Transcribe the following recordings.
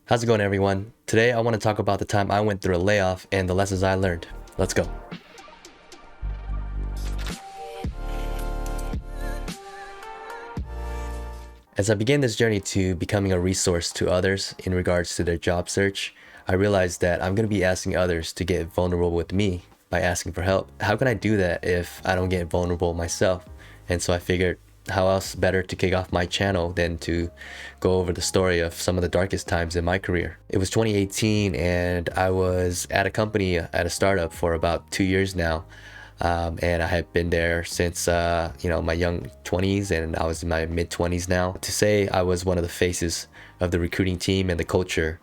How's it going, everyone? Today I want to talk about the time I went through a layoff and the lessons I learned. Let's go. As I began this journey to becoming a resource to others in regards to their job search, I realized that I'm going to be asking others to get vulnerable with me by asking for help. How can I do that if I don't get vulnerable myself? And so I figured, how else better to kick off my channel than to go over the story of some of the darkest times in my career. It was 2018 and I was at a company, at a startup for about 2 years now. And I had been there since my young 20s, and I was in my mid 20s now. To say I was one of the faces of the recruiting team and the culture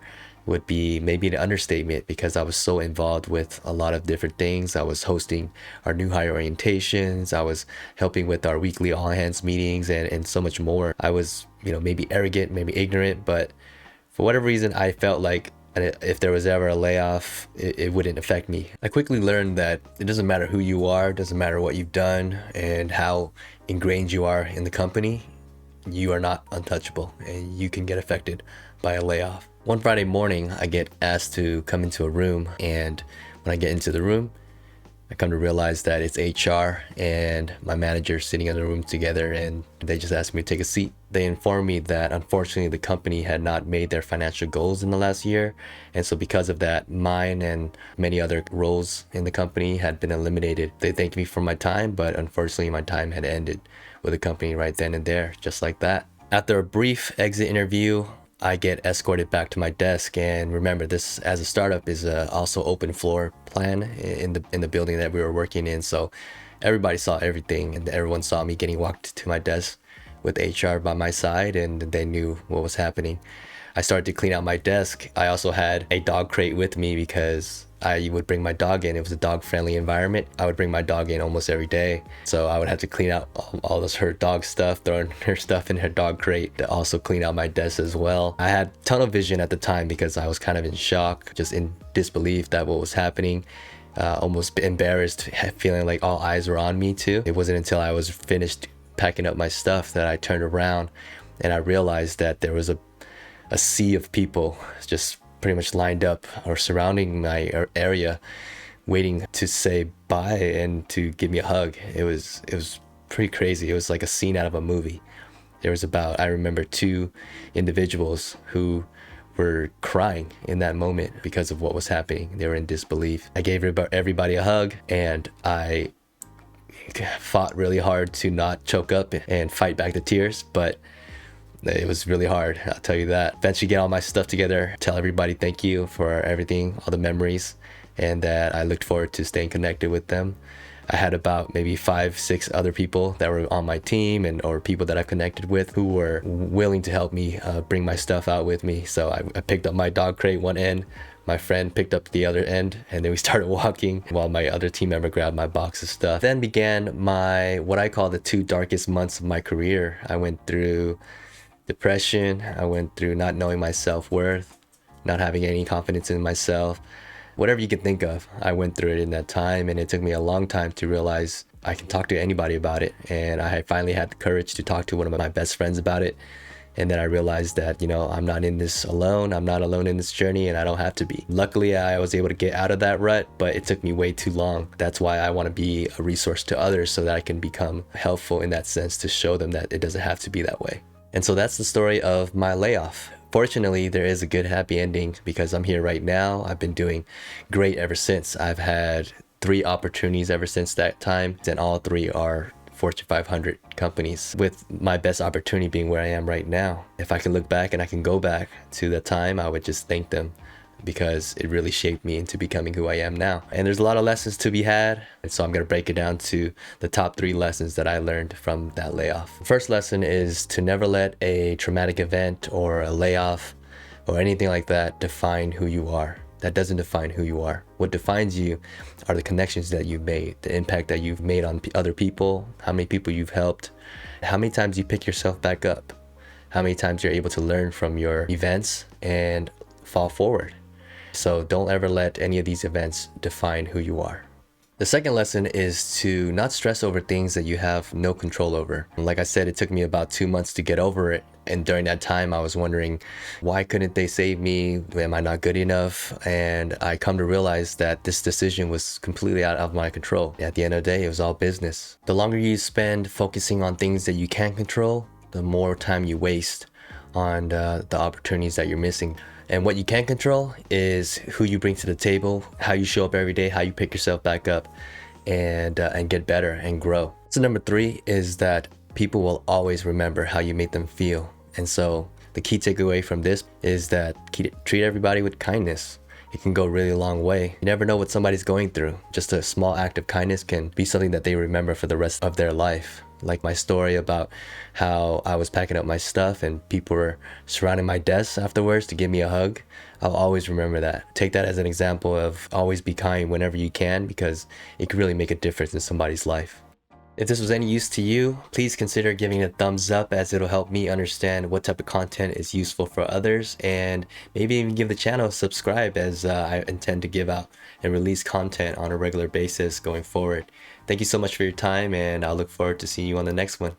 would be maybe an understatement, because I was so involved with a lot of different things. I was hosting our new hire orientations, I was helping with our weekly all hands meetings, and so much more. I was, maybe arrogant, maybe ignorant, but for whatever reason, I felt like if there was ever a layoff, it wouldn't affect me. I quickly learned that it doesn't matter who you are, it doesn't matter what you've done and how ingrained you are in the company, you are not untouchable and you can get affected by a layoff. One Friday morning, I get asked to come into a room, and when I get into the room, I come to realize that it's HR and my manager sitting in the room together, and they just asked me to take a seat. They informed me that unfortunately the company had not made their financial goals in the last year, and so because of that, mine and many other roles in the company had been eliminated. They thanked me for my time, but unfortunately my time had ended with the company right then and there, just like that. After a brief exit interview, I get escorted back to my desk, and remember, this as a startup is also open floor plan in the building that we were working in, so everybody saw everything, and everyone saw me getting walked to my desk with HR by my side, and they knew what was happening. I started to clean out my desk. I also had a dog crate with me because I would bring my dog in. It was a dog-friendly environment. I would bring my dog in almost every day. So I would have to clean out all this her dog stuff, throwing her stuff in her dog crate, to also clean out my desk as well. I had tunnel vision at the time because I was kind of in shock, just in disbelief that what was happening. Almost embarrassed, feeling like all eyes were on me too. It wasn't until I was finished packing up my stuff that I turned around and I realized that there was a sea of people just pretty much lined up or surrounding my area, waiting to say bye and to give me a hug. It was pretty crazy. It was like a scene out of a movie. There was I remember 2 individuals who were crying in that moment because of what was happening. They were in disbelief. I gave everybody a hug, and I fought really hard to not choke up and fight back the tears, but it was really hard, I'll tell you that. Eventually get all my stuff together, tell everybody thank you for everything, all the memories, and that I looked forward to staying connected with them. I had about maybe 5-6 other people that were on my team or people that I connected with who were willing to help me bring my stuff out with me. So I picked up my dog crate one end, my friend picked up the other end, and then we started walking while my other team member grabbed my box of stuff. Then began what I call the 2 darkest months of my career. I went through depression, I went through not knowing my self-worth, not having any confidence in myself. Whatever you can think of, I went through it in that time, and it took me a long time to realize I can talk to anybody about it. And I finally had the courage to talk to one of my best friends about it. And then I realized that, I'm not in this alone. I'm not alone in this journey, and I don't have to be. Luckily, I was able to get out of that rut, but it took me way too long. That's why I want to be a resource to others, so that I can become helpful in that sense, to show them that it doesn't have to be that way. And so that's the story of my layoff. Fortunately, there is a good happy ending because I'm here right now. I've been doing great ever since. I've had 3 opportunities ever since that time, and all 3 are Fortune 500 companies, with my best opportunity being where I am right now. If I can look back and I can go back to the time, I would just thank them, because it really shaped me into becoming who I am now. And there's a lot of lessons to be had, and so I'm going to break it down to the top 3 lessons that I learned from that layoff. The first lesson is to never let a traumatic event or a layoff or anything like that define who you are. That doesn't define who you are. What defines you are the connections that you've made, the impact that you've made on other people, how many people you've helped, how many times you pick yourself back up, how many times you're able to learn from your events and fall forward. So don't ever let any of these events define who you are. The second lesson is to not stress over things that you have no control over. Like I said, it took me about 2 months to get over it. And during that time, I was wondering, why couldn't they save me? Am I not good enough? And I come to realize that this decision was completely out of my control. At the end of the day, it was all business. The longer you spend focusing on things that you can control, the more time you waste on the opportunities that you're missing. And what you can control is who you bring to the table, how you show up every day, how you pick yourself back up and get better and grow. So number 3 is that people will always remember how you made them feel. And so the key takeaway from this is that treat everybody with kindness. It can go a really long way. You never know what somebody's going through. Just a small act of kindness can be something that they remember for the rest of their life. Like my story about how I was packing up my stuff and people were surrounding my desk afterwards to give me a hug. I'll always remember that. Take that as an example of always be kind whenever you can, because it can really make a difference in somebody's life. If this was any use to you, please consider giving it a thumbs up, as it'll help me understand what type of content is useful for others, and maybe even give the channel a subscribe, as I intend to give out and release content on a regular basis going forward. Thank you so much for your time, and I'll look forward to seeing you on the next one.